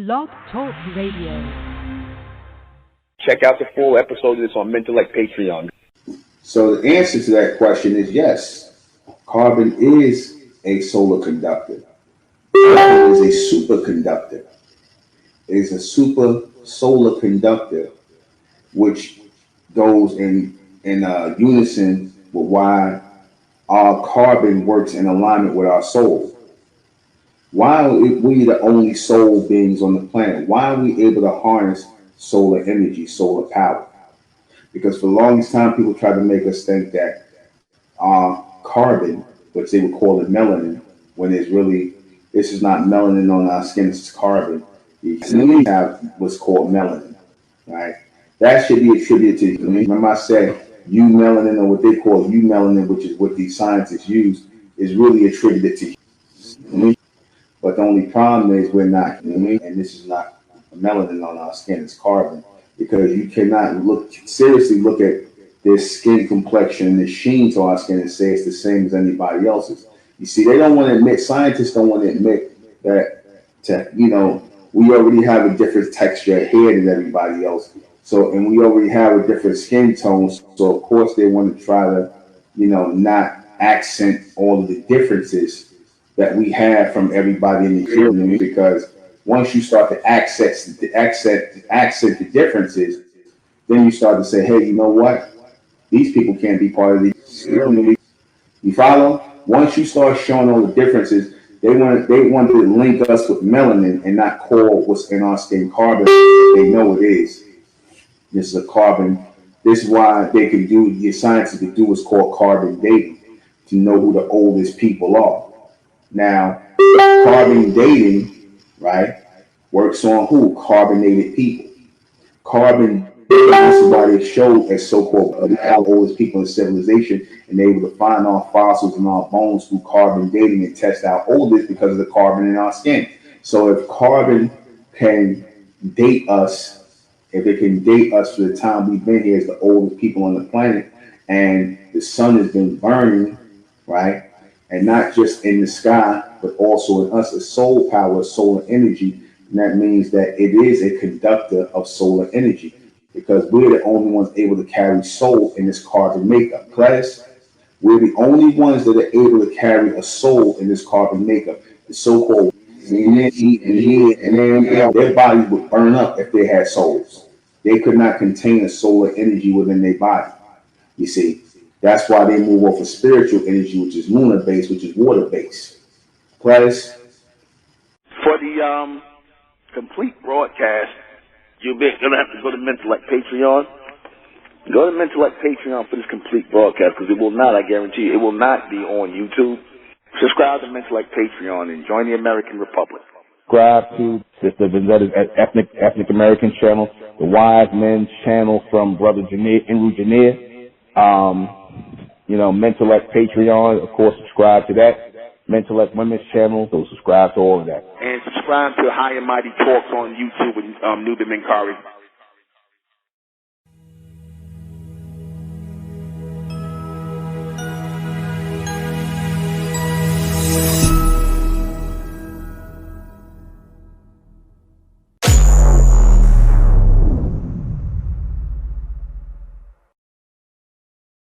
Blog Talk Radio. Check out the full episode of this on MENTELLECT Patreon. So the answer to that question is yes. Carbon is a solar conductor. Carbon is a superconductor. It is a super solar conductor, which goes in unison with why our carbon works in alignment with our soul. Why are we the only soul beings on the planet? Why are we able to harness solar energy, solar power? Because for the longest time, people tried to make us think that our carbon, which they would call it melanin, when it's really, this is not melanin on our skin, it's carbon. We have what's called melanin, right? That should be attributed to you. Remember I said melanin, or what they call melanin, which is what these scientists use, is really attributed to you. But the only problem is we're not, and this is not melanin on our skin, it's carbon. Because you cannot seriously look at this skin complexion and the sheen to our skin and say it's the same as anybody else's. You see, they don't want to admit, scientists don't want to admit that, we already have a different texture of hair than everybody else. So, and we already have a different skin tone. So of course they want to try to, not accent all of the differences that we have from everybody in the community, because once you start to accent the differences, then you start to say, hey, you know what? These people can't be part of these. You follow? Once you start showing all the differences, they want to link us with melanin and not call what's in our skin carbon. They know it is. This is a carbon. This is why they can do, the scientists can do what's called carbon dating to know who the oldest people are. Now, carbon dating, right, works on who? Carbonated people. Carbon dating, this is why they show as so-called how oldest people in civilization, and they're able to find our fossils and our bones through carbon dating and test our oldest because of the carbon in our skin. So if carbon can date us, if it can date us for the time we've been here as the oldest people on the planet, and the sun has been burning, right? And not just in the sky, but also in us as soul power, solar energy. And that means that it is a conductor of solar energy, because we're the only ones able to carry soul in this carbon makeup. Class, we're the only ones that are able to carry a soul in this carbon makeup. The so-called eat and heat, and then their bodies would burn up if they had souls. They could not contain a solar energy within their body. You see, that's why they move off of spiritual energy, which is lunar-based, which is water-based. Class? For the complete broadcast, you're going to have to go to MENTELLECT Patreon. Go to MENTELLECT Patreon for this complete broadcast, because it will not, I guarantee you, it will not be on YouTube. Subscribe to MENTELLECT Patreon and join the American Republic. Subscribe to Sister Vendetta's Ethnic American channel, the Wise Men's channel from Brother Enru Janier. MENTELLECT Patreon, of course, subscribe to that. MENTELLECT Women's channel, so subscribe to all of that. And subscribe to High and Mighty Talks on YouTube with NUBEN MENKARAYZZ.